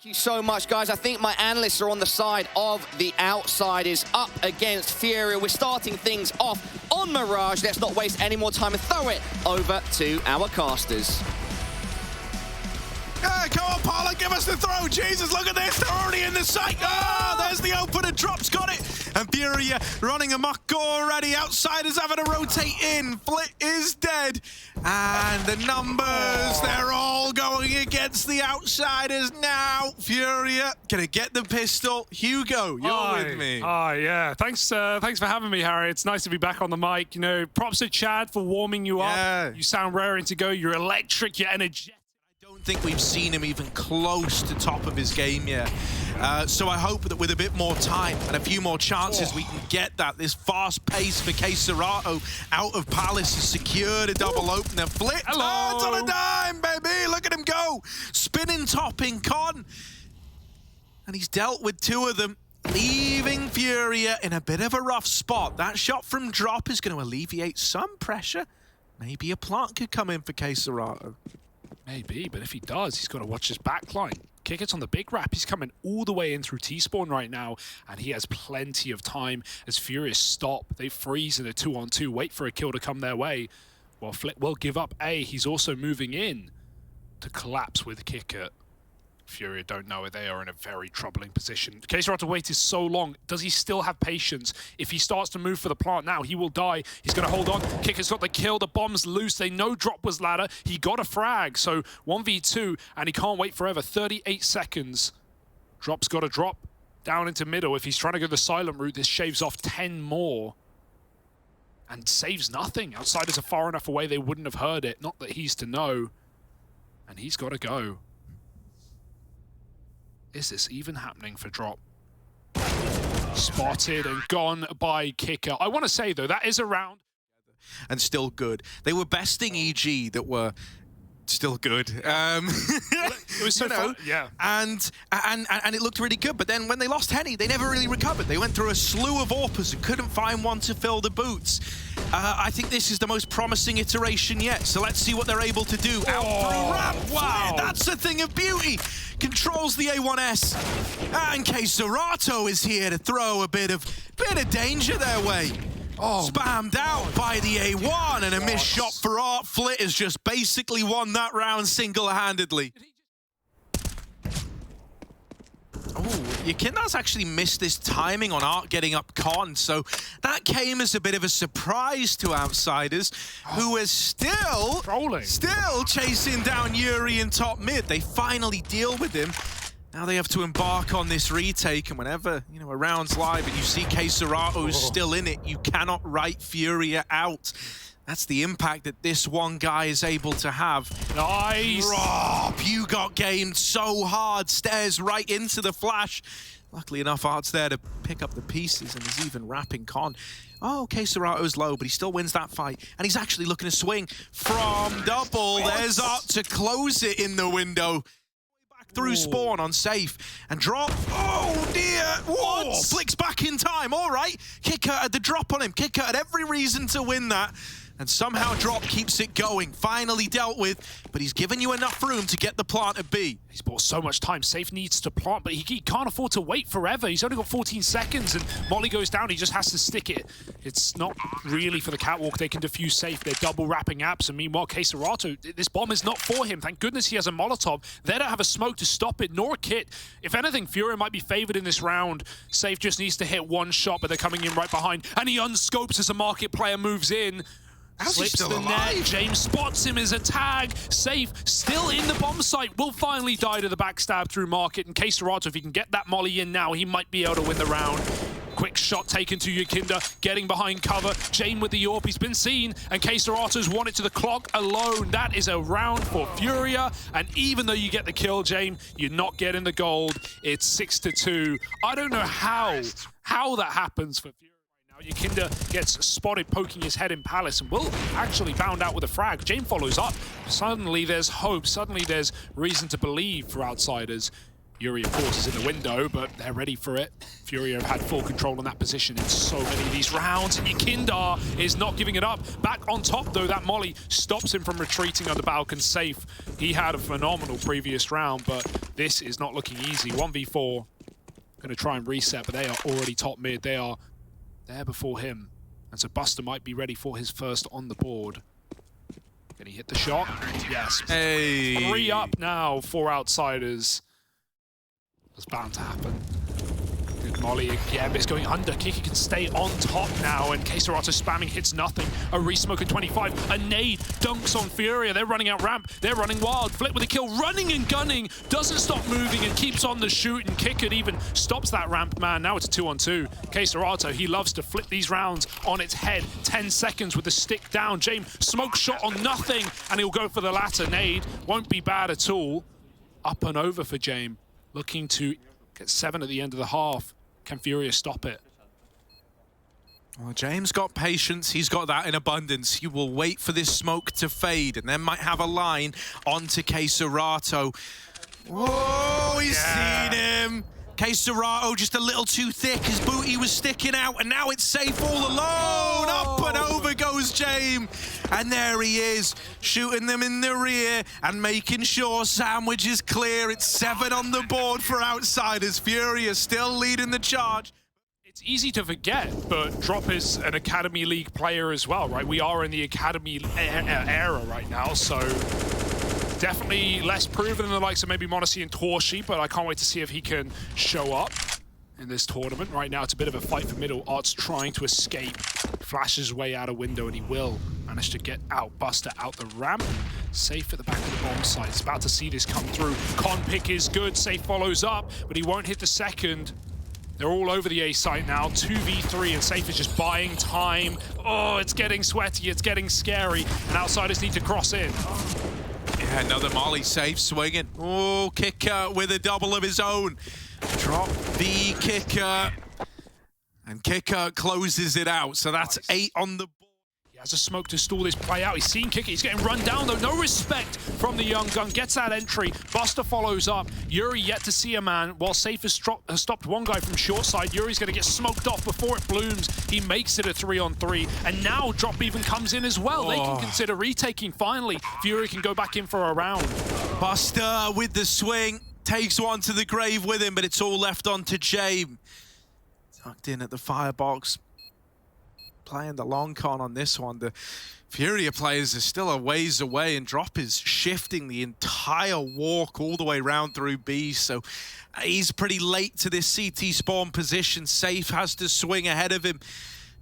Thank you so much, guys. I think my analysts are on the side of the outsiders up against FURIA. We're starting things off on Mirage. Let's not waste any more time and throw it over to our casters. Come on, Paula, give us the throw. Jesus, look at this. They're already in the sight. Oh, there's the opener. Drop's got it. And FURIA running amok already. Outsiders having to rotate in. Flit is dead. And the numbers, they're all going against the outsiders now. FURIA gonna get the pistol. Hugo, you're with me. Hi, yeah. Thanks for having me, Harry. It's nice to be back on the mic. You know, props to Chad for warming you up. You sound raring to go. You're electric. You're energetic. I don't think we've seen him even close to top of his game yet. So I hope that with a bit more time and a few more chances, we can get that. This fast pace for Serato out of Palace has secured a double opener. Flit turns on a dime, baby. Look at him go. Spinning topping Con. And he's dealt with two of them, leaving FURIA in a bit of a rough spot. That shot from Drop is going to alleviate some pressure. Maybe a plant could come in for Serato. Maybe, but if he does, he's got to watch his backline. Kick it on the big wrap. He's coming all the way in through T-spawn right now, and he has plenty of time as FURIA stop. They freeze in a 2-on-2, wait for a kill to come their way. Well, Flit will give up A. He's also moving in to collapse with Kicker. FURIA don't know it. They are in a very troubling position. Serato waited so long. Does he still have patience? If he starts to move for the plant now, he will die. He's going to hold on. Kicker's got the kill. The bomb's loose. They know Drop was ladder. He got a frag. So 1v2, and he can't wait forever. 38 seconds. Drop's got to drop down into middle. If he's trying to go the silent route, this shaves off 10 more. And saves nothing. Outsiders are far enough away they wouldn't have heard it. Not that he's to know. And he's got to go. Is this even happening for Drop? Spotted and gone by Kicker. I want to say, though, that is a round. And still good. They were besting EG that were still good. It was so fun. Yeah. And it looked really good. But then when they lost Henny, they never really recovered. They went through a slew of AWPers and couldn't find one to fill the boots. I think this is the most promising iteration yet. So let's see what they're able to do. Out through ramp. Wow. That's a thing of beauty. Controls the A1S. And Serato is here to throw a bit of danger their way. Spammed out by the A1, and a missed shot for Art. Flit has just basically won that round single-handedly. Yakinda's actually missed this timing on Art getting up Con, so that came as a bit of a surprise to outsiders, who are still chasing down Yuri in top mid. They finally deal with him. Now they have to embark on this retake, and whenever, you know, a round's live and you see Serato still in it, you cannot write FURIA out. That's the impact that this one guy is able to have. Nice! Rob, you got gamed so hard. Stares right into the flash. Luckily enough, Art's there to pick up the pieces, and he's even wrapping Con. Oh, Serato's low, but he still wins that fight. And he's actually looking to swing from double. There's Art to close it in the window. Through spawn on safe and Drop. Oh dear! Whoa! Flicks back in time. All right, Kicker had the drop on him. Kicker had every reason to win that, and somehow Drop keeps it going. Finally dealt with, but he's given you enough room to get the plant at B. He's bought so much time. Safe needs to plant, but he can't afford to wait forever. He's only got 14 seconds, and Molly goes down. He just has to stick it. It's not really for the catwalk. They can defuse Safe. They're double wrapping apps, and meanwhile, Serato, this bomb is not for him. Thank goodness he has a Molotov. They don't have a smoke to stop it, nor a kit. If anything, FURIA might be favored in this round. Safe just needs to hit one shot, but they're coming in right behind, and he unscopes as a market player moves in. Slips the net. James spots him as a tag. Safe, still in the bomb site, will finally die to the backstab through market. And Serato, if he can get that molly in now, he might be able to win the round. Quick shot taken to Yakinda, getting behind cover. Jane with the AWP, he's been seen, and Serato's won it to the clock alone. That is a round for FURIA, and even though you get the kill, Jane, you're not getting the gold. It's 6-2. I don't know how that happens for FURIA. Yakinda gets spotted poking his head in Palace and will actually bound out with a frag. Jane follows up. Suddenly there's hope. Suddenly there's reason to believe for outsiders. Yuri, of course, is in the window, but they're ready for it. FURIA have had full control on that position in so many of these rounds, and Yekindar is not giving it up. Back on top, though, that molly stops him from retreating on the balcony safe. He had a phenomenal previous round, but this is not looking easy. 1v4, going to try and reset, but they are already top mid. They are there before him, and so Buster might be ready for his first on the board. Can he hit the shot? Yes. Hey. 3 up now for Outsiders. It's bound to happen. Good molly again, but it's going under. Kiki can stay on top now, and Keserato spamming hits nothing. A resmoke at 25. A nade dunks on FURIA. They're running out ramp. They're running wild. Flip with a kill, running and gunning. Doesn't stop moving and keeps on the shoot, and Kickard even stops that ramp man. Now it's a 2-on-2. Keserato, he loves to flip these rounds on its head. 10 seconds with the stick down. James, smoke shot on nothing, and he'll go for the latter. Nade won't be bad at all. Up and over for James. Looking to get 7 at the end of the half. Can FURIA stop it? Well, James got patience. He's got that in abundance. He will wait for this smoke to fade and then might have a line onto Keserato. Whoa, he's seen him. Keserato just a little too thick. His booty was sticking out, and now it's safe all alone. Up and over goes James. And there he is, shooting them in the rear and making sure sandwich is clear. It's 7 on the board for Outsiders. FURIA still leading the charge. It's easy to forget, but Drop is an Academy League player as well, right? We are in the Academy era right now, so definitely less proven than the likes of maybe Monacy and Torshi, but I can't wait to see if he can show up in this tournament. Right now, it's a bit of a fight for middle. Art's trying to escape, flashes his way out a window, and he will manage to get out. Buster out the ramp, safe at the back of the bomb site. It's about to see this come through. Con pick is good, safe follows up, but he won't hit the second. They're all over the A site now, 2v3, and Safe is just buying time. Oh, it's getting sweaty, it's getting scary, and Outsiders need to cross in. Yeah, another molly, Safe swinging. Oh, Kicker with a double of his own. Drop the Kicker, and Kicker closes it out. So that's 8 on the board. He has a smoke to stall this play out. He's seen Kicker, he's getting run down though. No respect from the young gun, gets that entry. Buster follows up. Yuri yet to see a man, while Safe has stopped one guy from short side. Yuri's gonna get smoked off before it blooms. He makes it a 3-on-3, and now Drop even comes in as well. They can consider retaking finally. FURIA can go back in for a round. Buster with the swing, takes one to the grave with him, but it's all left on to James. Tucked in at the firebox, playing the long con on this one. The FURIA players are still a ways away, and Drop is shifting the entire walk all the way round through B, so he's pretty late to this CT spawn position. Safe has to swing ahead of him.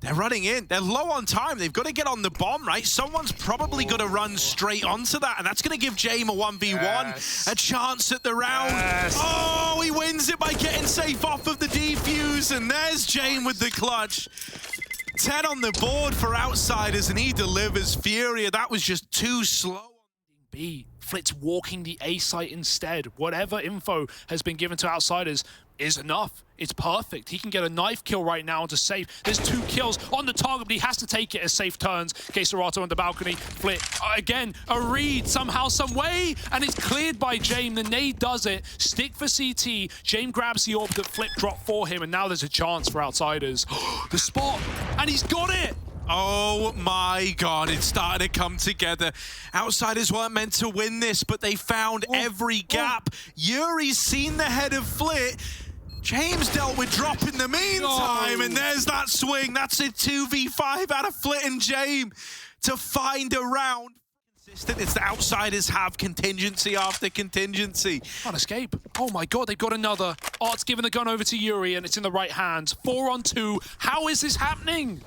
They're running in. They're low on time. They've got to get on the bomb, right? Someone's probably got to run straight onto that, and that's going to give James a 1v1, a chance at the round. Oh, he wins it by getting Safe off of the defuse, and there's James with the clutch. 10 on the board for Outsiders, and he delivers. FURIA, that was just too slow. B, Flitz walking the A site instead. Whatever info has been given to Outsiders is enough. It's perfect. He can get a knife kill right now onto Safe. There's 2 kills on the target, but he has to take it as Safe turns. Keserato on the balcony. Flit, again, a read somehow, some way, and it's cleared by James. The nade does it. Stick for CT. James grabs the orb that Flip dropped for him, and now there's a chance for Outsiders. The spot, and he's got it! Oh my God, it's starting to come together. Outsiders weren't meant to win this, but they found every gap. Yuri's seen the head of Flit. James dealt with Drop in the meantime, and there's that swing. That's a 2v5 out of Flit and James to find a round. Consistent, it's the Outsiders have contingency after contingency. Can't escape. Oh my God, they've got another. Art's giving the gun over to Yuri, and it's in the right hands. 4-on-2. How is this happening?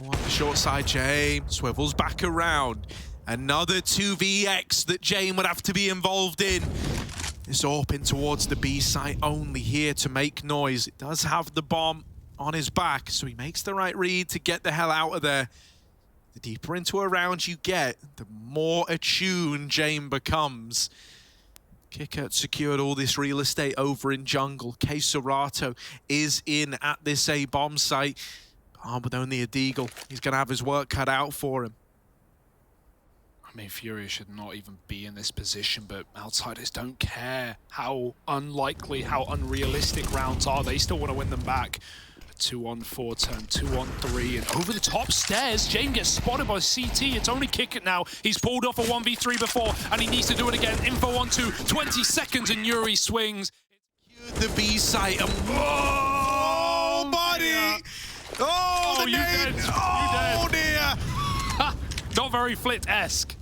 Oh, on the short side, James swivels back around. Another 2vx that James would have to be involved in. This AWP in towards the B site, only here to make noise. It does have the bomb on his back, so he makes the right read to get the hell out of there. The deeper into a round you get, the more attuned James becomes. Kicker secured all this real estate over in jungle. Keserato is in at this A bomb site. With only a deagle, he's going to have his work cut out for him. I mean, FURIA should not even be in this position, but Outsiders don't care how unlikely, how unrealistic rounds are. They still want to win them back. 2-on-4 turn, 2-on-3, and over the top stairs, James gets spotted by CT. It's only Kick It now. He's pulled off a 1v3 before, and he needs to do it again. Info on 2, 20 seconds, and Yuri swings. The B site, and whoa, buddy! Yeah. Oh, the nade! Oh, dear! Not very Flit-esque,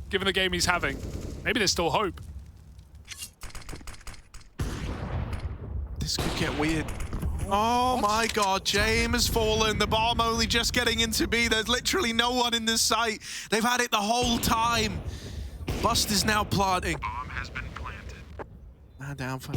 given the game he's having. Maybe there's still hope. This could get weird. Oh my god, James has fallen. The bomb only just getting into B. There's literally no one in this site. They've had it the whole time. Bust is now planting. Bomb has been planted. Man down for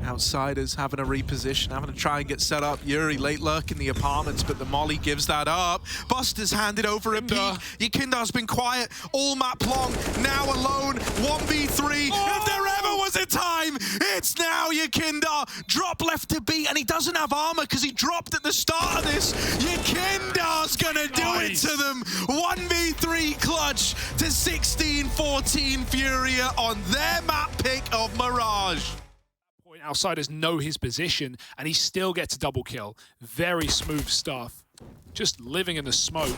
Outsiders, having a reposition, having to try and get set up. Yuri late lurk in the apartments, but the molly gives that up. Buster's handed over a peek. Yakindar's been quiet all map long, now alone, 1v3. If there ever was a time, it's now. Yakindar, drop left to B, and he doesn't have armor because he dropped at the start of this. Yakindar's gonna do it to them. 1v3 clutch to 16-14 FURIA on their map pick of Mirage. Outsiders know his position, and he still gets a double kill. Very smooth stuff. Just living in the smoke.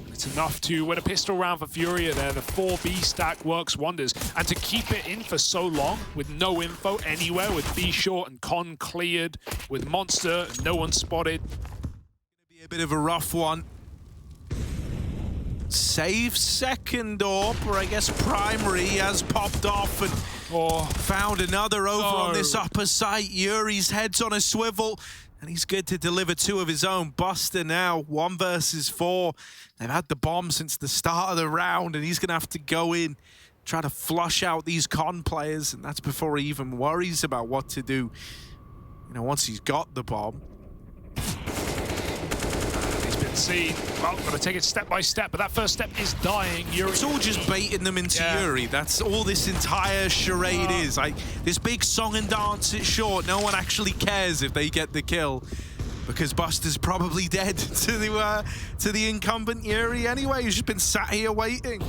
It's enough to win a pistol round for FURIA there. The 4B stack works wonders. And to keep it in for so long, with no info anywhere, with B short and Con cleared, with Monster, no one spotted. Gonna be a bit of a rough one. Save second AWP, or I guess primary, has popped off and found another over on this upper site. Yuri's head's on a swivel, and he's good to deliver 2 of his own. Buster now, 1 versus 4. They've had the bomb since the start of the round, and he's gonna have to go in, try to flush out these Con players, and that's before he even worries about what to do, you know, once he's got the bomb. See, well, gotta take it step by step, but that first step is dying. Yuri. It's all just baiting them into Yuri. That's all this entire charade is. Like, this big song and dance, it's short. No one actually cares if they get the kill, because Buster's probably dead to the incumbent Yuri anyway. He's just been sat here waiting.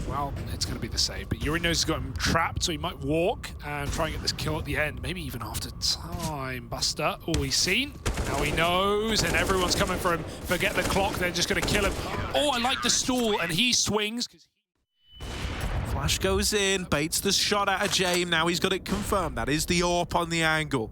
Well, it's going to be the same, but Yuri knows he's got him trapped, so he might walk and try and get this kill at the end, maybe even after time. Buster, all he's seen, now he knows, and everyone's coming for him. Forget the clock, they're just going to kill him. Oh, I like the stall, and he swings. Flash goes in, baits the shot out of James. Now he's got it confirmed. That is the AWP on the angle.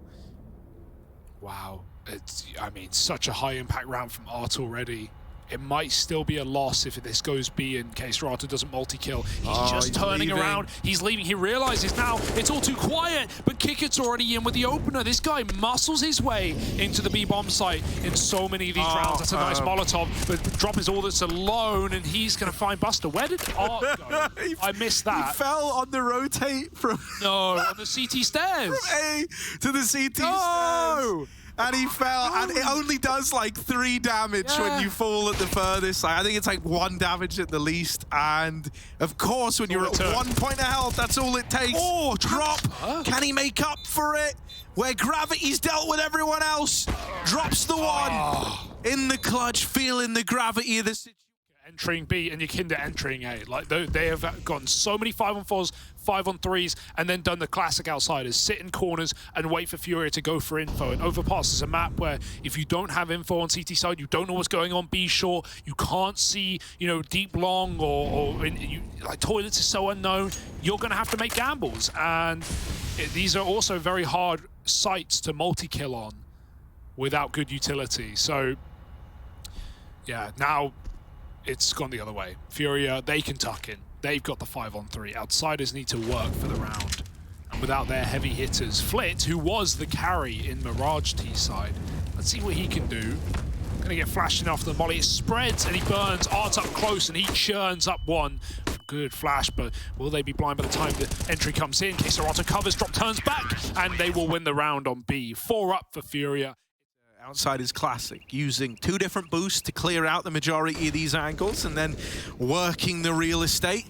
Wow, it's, I mean, such a high impact round from Art already. It might still be a loss if this goes B in case Rata doesn't multi-kill. He's just turning around. He's leaving. He realizes now it's all too quiet, but Kickit's already in with the opener. This guy muscles his way into the B bomb site in so many of these rounds. That's a nice Molotov, but Drop is all that's alone, and he's going to find Buster. Where did Art go? I missed that. He fell on the rotate from... No, on the CT stairs. From A to the CT stairs. And he fell, and it only does like 3 damage when you fall at the furthest side. I think it's like 1 damage at the least. And of course, when you're at 1 point of health, that's all it takes. Oh, Drop! Can he make up for it? Where gravity's dealt with everyone else. Drops the 1 in the clutch, feeling the gravity of the situation. Entering B and Yakinda entering A. Like, they have gotten so many 5-on-4s, 5-on-3s, and then done the classic Outsiders. Sit in corners and wait for FURIA to go for info. And Overpass is a map where if you don't have info on CT side, you don't know what's going on B short, you can't see, you know, deep long like toilets is so unknown, you're going to have to make gambles. And these are also very hard sites to multi-kill on without good utility. So, yeah, now it's gone the other way. FURIA, they can tuck in. They've got the 5-on-3. Outsiders need to work for the round. And without their heavy hitters, Flit, who was the carry in Mirage T side, let's see what he can do. Gonna get flashed off the molly. It spreads and he burns. Art's up close and he churns up 1. Good flash, but will they be blind by the time the entry comes in? Kesarata covers, Drop turns back, and they will win the round on B. 4 up for FURIA. Outsiders classic, using 2 different boosts to clear out the majority of these angles and then working the real estate.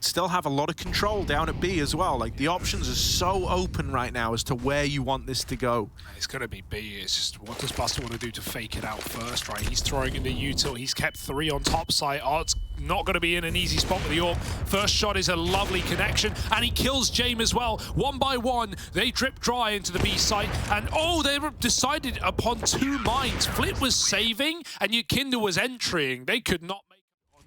Still still have a lot of control down at B as well. Like, the options are so open right now as to where you want this to go. It's going to be B. It's just, what does Buster want to do to fake it out first, right? He's throwing in the util. He's kept 3 on top side. Art's not going to be in an easy spot with the AWP. First shot is a lovely connection, and he kills Jame as well. 1 by 1, they drip dry into the B site, and oh, they were decided upon 2 mines. Flit was saving, and Yukinda was entering. They could not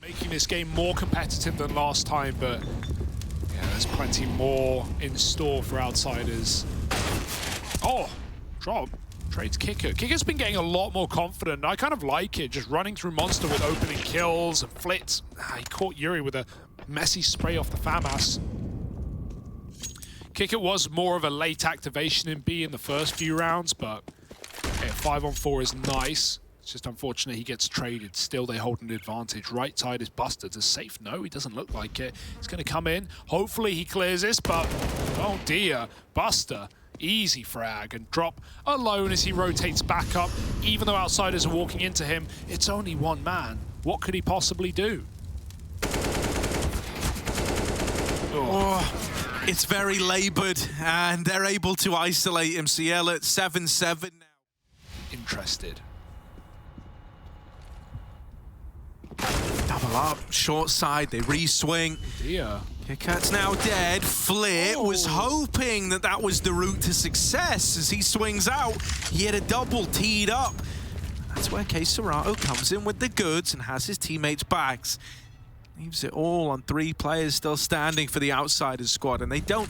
making this game more competitive than last time, but yeah, there's plenty more in store for Outsiders. Oh, drop. Trades Kicker. Kicker's been getting a lot more confident. I kind of like it, just running through Monster with opening kills and Flits. He caught Yuri with a messy spray off the FAMAS. Kicker was more of a late activation in B in the first few rounds, but okay, 5-on-4 is nice. It's just unfortunate he gets traded. Still, they hold an advantage. Right side is Buster. Does safe? No, he doesn't look like it. He's going to come in. Hopefully he clears this, but oh dear. Buster, easy frag and drop alone as he rotates back up. Even though Outsiders are walking into him, it's only 1 man. What could he possibly do? Oh, it's very labored, and they're able to isolate him. CL at 7-7 now. Interested. Double up, short side, they re-swing. Dear. Kicker's now dead. Flit was hoping that that was the route to success. As he swings out, he had a double teed up. That's where KScerato comes in with the goods and has his teammates' backs. Leaves it all on 3 players still standing for the Outsiders squad, and they don't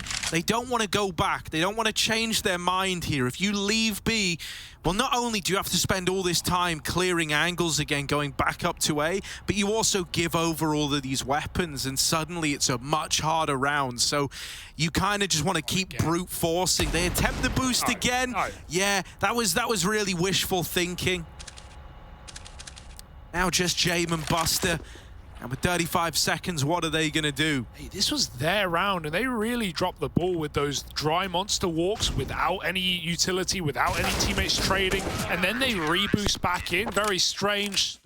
want to go back. They don't want to change their mind here. If you leave B, well, not only do you have to spend all this time clearing angles again, going back up to A, but you also give over all of these weapons, and suddenly it's a much harder round. So you kind of just want to keep brute forcing. They attempt the boost again. Yeah, that was really wishful thinking. Now just Jame and Buster. And with 35 seconds, what are they going to do? Hey, this was their round, and they really dropped the ball with those dry monster walks without any utility, without any teammates trading, and then they reboost back in. Very strange.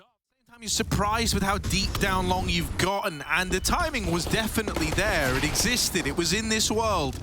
You're surprised with how deep down long you've gotten, and the timing was definitely there. It existed. It was in this world.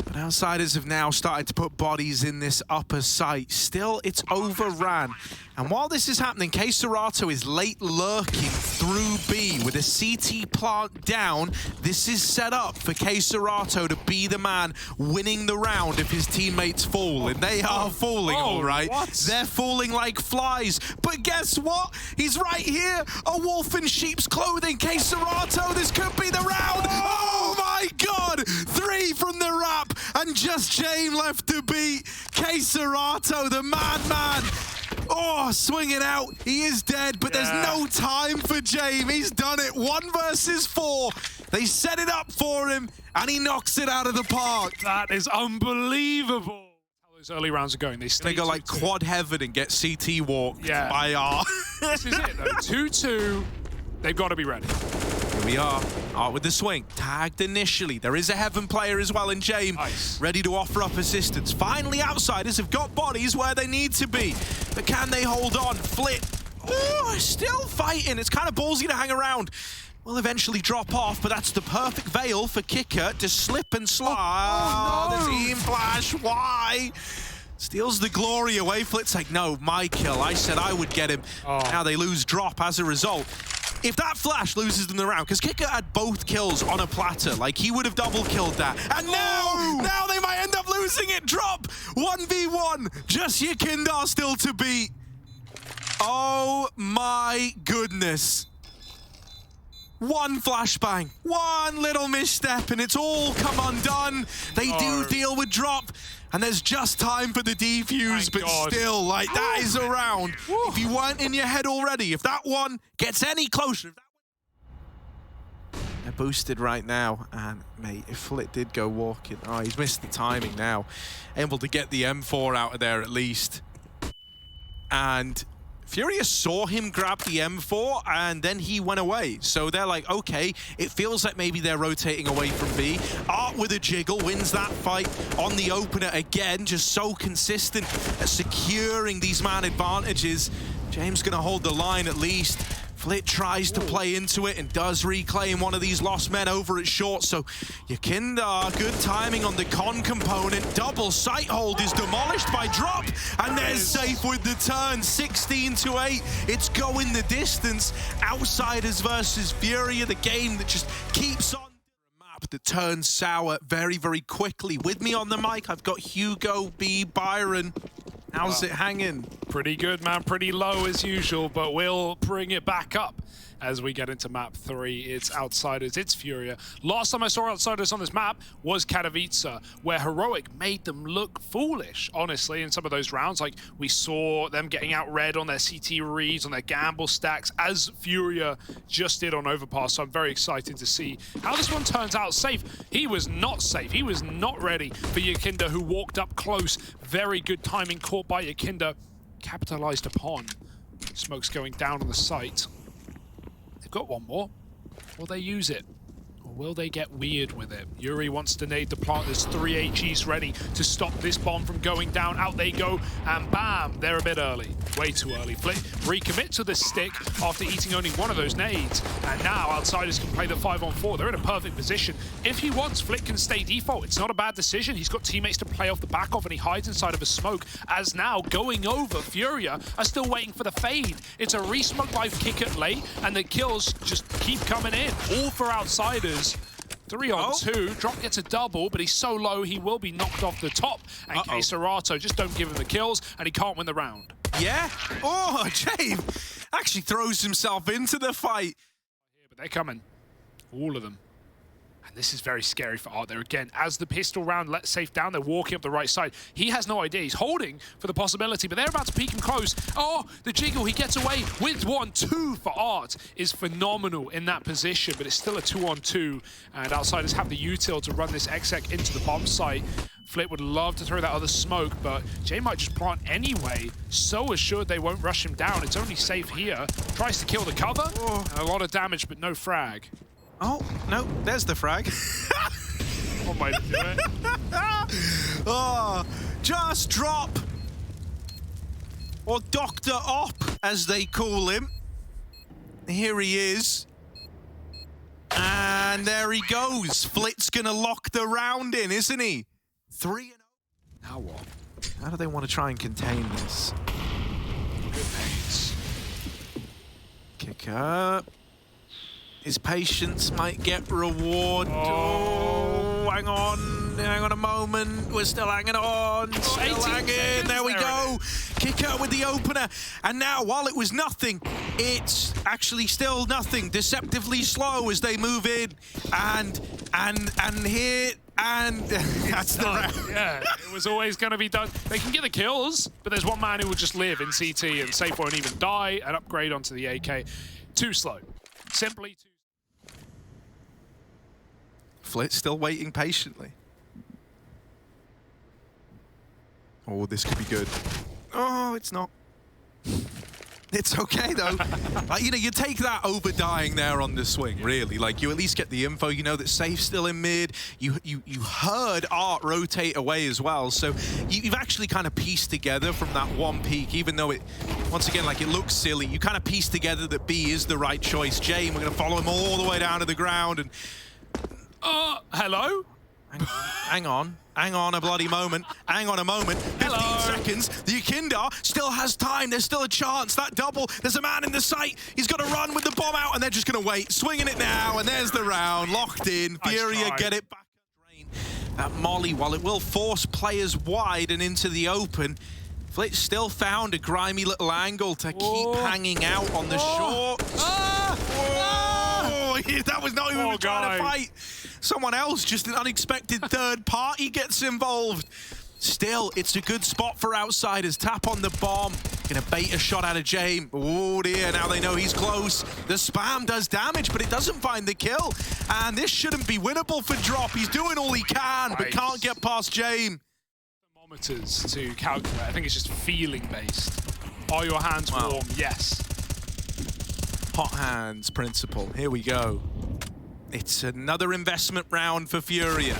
But Outsiders have now started to put bodies in this upper site. Still, it's overran. And while this is happening, KScerato is late lurking through B with a CT plant down. This is set up for KScerato to be the man winning the round if his teammates fall. And they are falling, all right. What? They're falling like flies. But guess what? He's right here. A wolf in sheep's clothing. KScerato, this could be the round. Oh my God. 3 from the wrap. And just Jame left to beat. KScerato, the madman. Oh, swinging out. He is dead, but there's no time for Jame. He's done it. 1 versus 4. They set it up for him, and he knocks it out of the park. That is unbelievable. How those early rounds are going. They go like quad heaven and get CT walked by R. This is it, though. 2-2. They've got to be ready. Here we are. Art with the swing. Tagged initially. There is a Heaven player as well in Jame. Nice. Ready to offer up assistance. Finally, Outsiders have got bodies where they need to be. But can they hold on? Flit. Oh, still fighting. It's kind of ballsy to hang around. Will eventually drop off, but that's the perfect veil for Kicker to slip and slide. Oh, no. The team flash. Why? Steals the glory away. Flit's like, no, my kill. I said I would get him. Now they lose drop as a result. If that flash loses them the round, because Kicker had both kills on a platter, like he would have double killed that. And now they might end up losing it. Drop 1v1. Just Yukinda still to beat. Oh my goodness. 1 flashbang, 1 little misstep, and it's all come undone. They do deal with drop. And there's just time for the defuse, but still, like, that is a round. If you weren't in your head already, if that one gets any closer. They're boosted right now, and, mate, if Flit did go walking, he's missed the timing now. Able to get the M4 out of there at least. And FURIA saw him grab the M4, and then he went away. So they're like, okay, it feels like maybe they're rotating away from B. Art with a jiggle wins that fight on the opener again, just so consistent at securing these man advantages. James gonna hold the line at least. Flit tries to play into it and does reclaim one of these lost men over at short. So Yakinda, good timing on the con component. Double sight hold is demolished by drop. And there's Safe with the turn, 16-8. It's going the distance. Outsiders versus Furia, the game that just keeps on. Map that turns sour very, very quickly. With me on the mic, I've got Hugo B. Byron. How's it hanging? Pretty good, man. Pretty low as usual, but we'll bring it back up as we get into map 3. It's Outsiders, it's Furia. Last time I saw Outsiders on this map was Katowice, where Heroic made them look foolish, honestly, in some of those rounds. Like, we saw them getting out red on their CT reads, on their gamble stacks, as Furia just did on Overpass. So I'm very excited to see how this one turns out. Safe, he was not safe. He was not ready for Yakinda, who walked up close. Very good timing, caught by Yakinda, capitalized upon. Smoke's going down on the site. They've got one more. Will they use it? Or will they get weird with it? Yuri wants to nade the plant. There's 3 AGs ready to stop this bomb from going down. Out they go, and bam! They're a bit early. Way too early. Flit recommit to the stick after eating only one of those nades. And now Outsiders can play the 5-on-4. They're in a perfect position. If he wants, Flit can stay default. It's not a bad decision. He's got teammates to play off the back of, and he hides inside of a smoke. As now, going over, Furia are still waiting for the fade. It's a re-smoke by kick it late, and the kills just keep coming in. All for Outsiders. 3-on-2, Drop gets a double, but he's so low he will be knocked off the top. And Serato just don't give him the kills, and he can't win the round. Yeah? Oh, Jave actually throws himself into the fight. But they're coming. All of them. And this is very scary for Art there again. As the pistol round lets Safe down, they're walking up the right side. He has no idea. He's holding for the possibility, but they're about to peek him close. Oh, the jiggle, he gets away with 1-2 for Art is phenomenal in that position, but it's still a 2-on-2. And Outsiders have the util to run this exec into the bomb site. Flit would love to throw that other smoke, but Jay might just plant anyway. So assured they won't rush him down. It's only Safe here. Tries to kill the cover. And a lot of damage, but no frag. Oh, no, there's the frag. One way to do it. Oh, just drop. Or Dr. Op, as they call him. Here he is. And there he goes. Flit's gonna lock the round in, isn't he? 3-0. Now what? How do they want to try and contain this? Good pace. Kicker. His patience might get reward. Oh, hang on a moment. We're still hanging on. Still hanging. There we go. Kicker with the opener. And now, while it was nothing, it's actually still nothing. Deceptively slow as they move in. And here. And that's the round. Yeah, it was always going to be done. They can get the kills, but there's one man who will just live in CT, and Safe won't even die and upgrade onto the AK. Too slow. Simply too. Flit still waiting patiently. Oh, this could be good. Oh, it's not. It's okay though. Like, you know, you take that over dying there on the swing, really. Like, you at least get the info. You know that Safe's still in mid. You heard Art rotate away as well. So you've actually kind of pieced together from that one peak, even though it, once again, like, it looks silly. You kind of piece together that B is the right choice. Jay, we're going to follow him all the way down to the ground. And hello? Hang on a bloody moment. Hang on a moment. 15 seconds. The Yakinda still has time. There's still a chance. That double, there's a man in the sight. He's got to run with the bomb out, and they're just going to wait. Swinging it now, and there's the round. Locked in. Furia get it back. That molly, while it will force players wide and into the open, Flit still found a grimy little angle to keep hanging out on the short. That was not even trying to fight. Someone else, just an unexpected third party gets involved. Still, it's a good spot for Outsiders. Tap on the bomb. Gonna bait a shot out of James. Oh dear, now they know he's close. The spam does damage, but it doesn't find the kill. And this shouldn't be winnable for Drop. He's doing all he can, but can't get past James. Thermometers to calculate. I think it's just feeling based. Are your hands warm? Yes. Hot hands principle. Here we go. It's another investment round for Furia.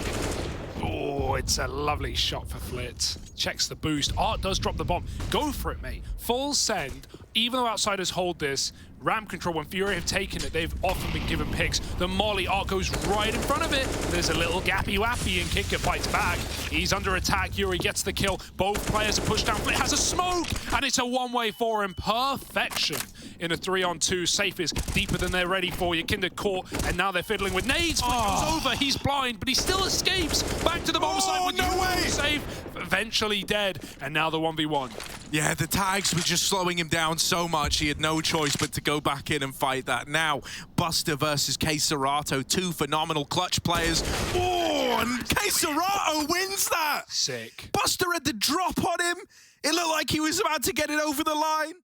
Oh, it's a lovely shot for Flit. Checks the boost. Art does drop the bomb. Go for it, mate. Full send even though Outsiders hold this, ramp control, when FURIA have taken it, they've often been given picks. The Molly art goes right in front of it. There's a little gappy-wappy, and Kicker fights back. He's under attack. Yuri gets the kill. Both players are pushed down. Flit has a smoke, and it's a one-way for him. Perfection in a 3-on-2. Safe is deeper than they're ready for. Yakinda caught, and now they're fiddling with nades. Flit goes over. He's blind, but he still escapes. Back to the bottom side with no way! Safe, eventually dead, and now the 1v1. Yeah, the tags were just slowing him down so much. He had no choice but to go back in and fight that. Now, Buster versus K-Serato, two phenomenal clutch players. Oh, and K-Serato wins that! Sick. Buster had the drop on him. It looked like he was about to get it over the line.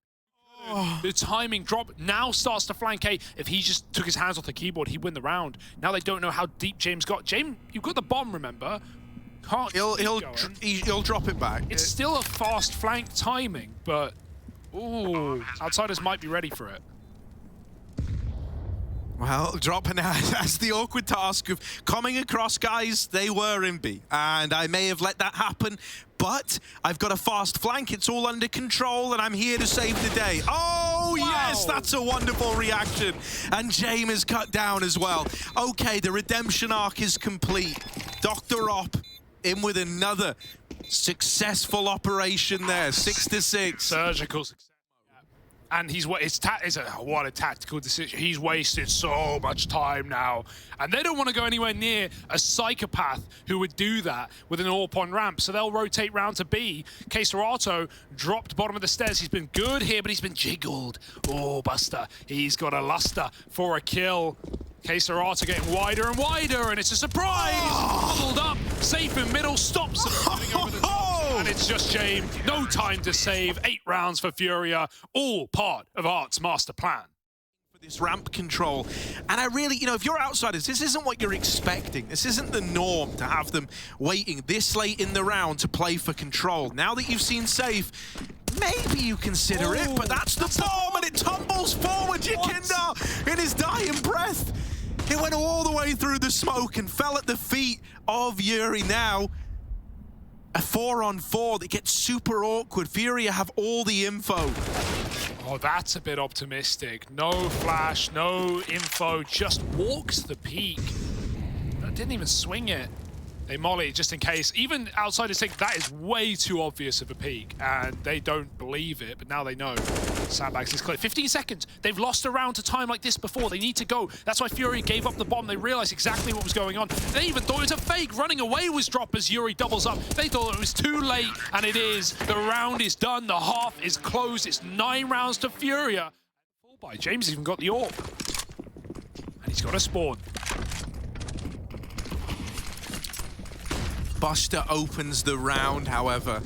Oh. The timing drop now starts to flank A. If he just took his hands off the keyboard, he'd win the round. Now they don't know how deep James got. James, you've got the bomb, remember? Can't He'll drop it back. It's still a fast flank timing, but ooh, Outsiders might be ready for it. Well, dropping out as the awkward task of coming across guys. They were in B, and I may have let that happen, but I've got a fast flank. It's all under control, and I'm here to save the day. Oh, wow. Yes, that's a wonderful reaction. And James is cut down as well. Okay, the redemption arc is complete. Dr. Op in with another successful operation there, 6-6. Surgical success. And what a tactical decision. He's wasted so much time now. And they don't want to go anywhere near a psychopath who would do that with an AWP on ramp. So they'll rotate round to B. K-Serato dropped bottom of the stairs. He's been good here, but he's been jiggled. Oh, Buster. He's got a luster for a kill. K-Serato getting wider and wider, and it's a surprise! Huddled up, safe in middle, stops him over the top, and it's just James. No time to save. 8 rounds for FURIA, all part of Art's master plan. For this ramp control, and I really, if you're Outsiders, this isn't what you're expecting. This isn't the norm to have them waiting this late in the round to play for control. Now that you've seen Safe, maybe you consider it, but that's the bomb, and it tumbles forward. Yakinda in his dying breath. It went all the way through the smoke and fell at the feet of Yuri. Now, a 4-on-4 that gets super awkward. FURIA have all the info. Oh, that's a bit optimistic. No flash, no info, just walks the peak. Didn't even swing it. They molly just in case. Even Outsiders think that is way too obvious of a peak, and they don't believe it, but now they know. Sandbags is clear. 15 seconds. They've lost a round to time like this before. They need to go. That's why FURIA gave up the bomb. They realized exactly what was going on. They even thought it was a fake. Running away was dropped as Yuri doubles up. They thought it was too late, and it is. The round is done. The half is closed. It's 9 rounds to FURIA. Full by James even got the AWP. And he's got a spawn. Buster opens the round, however.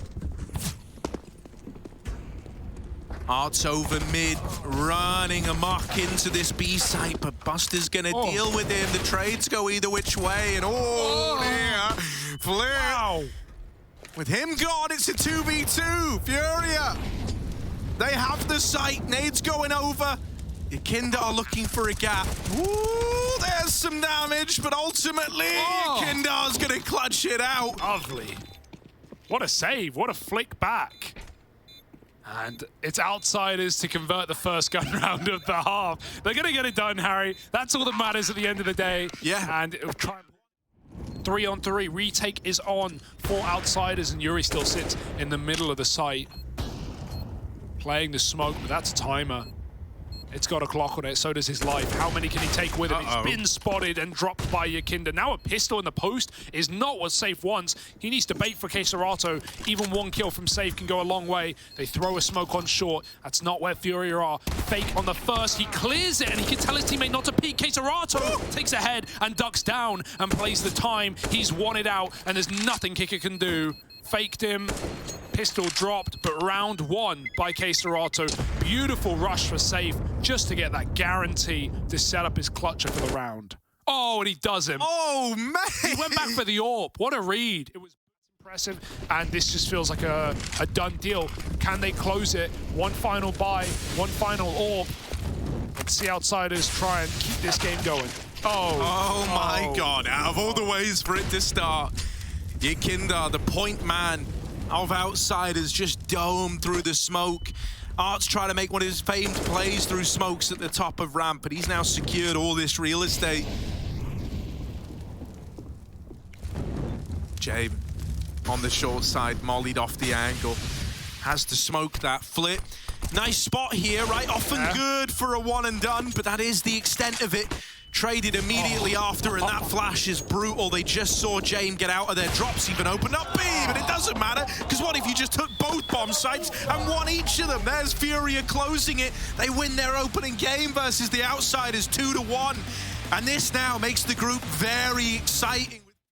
Art's over mid, running amok into this B site, but Buster's gonna deal with him. The trades go either which way, and dear, Flair. Wow. With him gone, it's a 2v2. FURIA, they have the site. Nades going over. Yakinda are looking for a gap. Ooh, there's some damage, but ultimately, Yakinda's gonna clutch it out. Lovely. What a save, what a flick back. And it's Outsiders to convert the first gun round of the half. They're gonna get it done, Harry. That's all that matters at the end of the day. Yeah. And it'll try 3-on-3. Retake is on for Outsiders, and Yuri still sits in the middle of the site. Playing the smoke, but that's a timer. It's got a clock on it, so does his life. How many can he take with him? He's been spotted and dropped by Yakinda. Now a pistol in the post is not what Safe wants. He needs to bait for K-Serato. Even 1 kill from Safe can go a long way. They throw a smoke on short. That's not where FURIA are. Fake on the first. He clears it, and he can tell his teammate not to peek. K-Serato takes a head and ducks down and plays the time. He's won it out, and there's nothing Kicker can do. Faked him. Pistol dropped, but round 1 by K-Serato. Beautiful rush for Safe, just to get that guarantee to set up his clutcher for the round. Oh, and he does him. Oh, man! He went back for the AWP. What a read. It was impressive, and this just feels like a done deal. Can they close it? One final buy, one final AWP. Let's see Outsiders try and keep this game going. Oh my God, out of all the ways for it to start, Yakinda, the point man of Outsiders, just domed through the smoke. Art's trying to make one of his famed plays through smokes at the top of ramp, but he's now secured all this real estate. Jabe on the short side, mollied off the angle. Has to smoke that flip. Nice spot here, right? Often good for a one and done, but that is the extent of it. Traded immediately after, and that flash is brutal. They just saw Jame get out of there. Drops even opened up B, but it doesn't matter, because what if you just took both bomb sites and won each of them? There's FURIA closing it. They win their opening game versus the Outsiders 2-1. And this now makes the group very exciting.